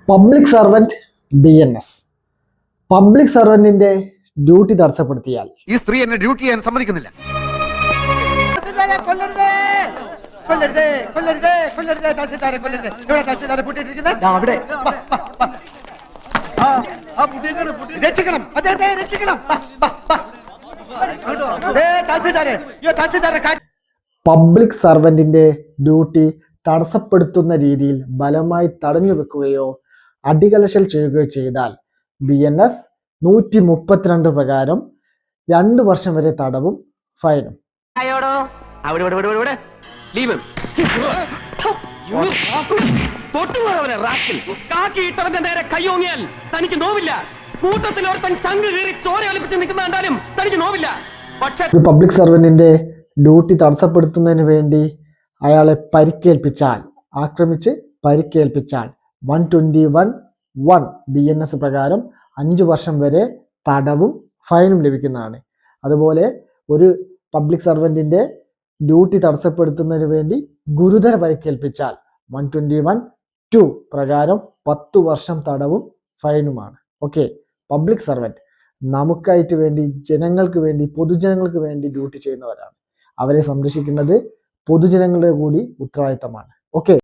Public servant BNS. Public സർവന്റിന്റെ duty തടസ്സപ്പെടുത്തിയാൽ ഈ സ്ത്രീ എന്നെ ഡ്യൂട്ടി ചെയ്യാൻ സമ്മതിക്കുന്നില്ല. പബ്ലിക് സർവന്റിന്റെ ഡ്യൂട്ടി തടസ്സപ്പെടുത്തുന്ന രീതിയിൽ ബലമായി തടഞ്ഞു വെക്കുകയോ അടികലശൽ ചെയ്യുകയോ ചെയ്താൽ BNS 132 പ്രകാരം 2 വർഷം വരെ തടവും ഫൈനും. ഒരു പബ്ലിക് സർവന്റിന്റെ ഡ്യൂട്ടി തടസ്സപ്പെടുത്തുന്നതിന് വേണ്ടി അയാളെ പരിക്കേൽപ്പിച്ചാൽ, ആക്രമിച്ച് പരിക്കേൽപ്പിച്ചാൽ 121(1) BNS പ്രകാരം 5 വർഷം വരെ തടവും ഫൈനും ലഭിക്കുന്നതാണ്. അതുപോലെ ഒരു പബ്ലിക് സർവന്റിന്റെ ഡ്യൂട്ടി തടസ്സപ്പെടുത്തുന്നതിന് വേണ്ടി ഗുരുതര പരിക്കേൽപ്പിച്ചാൽ 121(2) പ്രകാരം 10 വർഷം തടവും ഫൈനുമാണ്. ഓക്കെ, പബ്ലിക് സർവന്റ് നമുക്കായിട്ട് വേണ്ടി, ജനങ്ങൾക്ക് വേണ്ടി, പൊതുജനങ്ങൾക്ക് വേണ്ടി ഡ്യൂട്ടി ചെയ്യുന്നവരാണ്. അവരെ സംരക്ഷിക്കുന്നത് പൊതുജനങ്ങളുടെ കൂടി ഉത്തരവാദിത്തമാണ്. ഓക്കെ.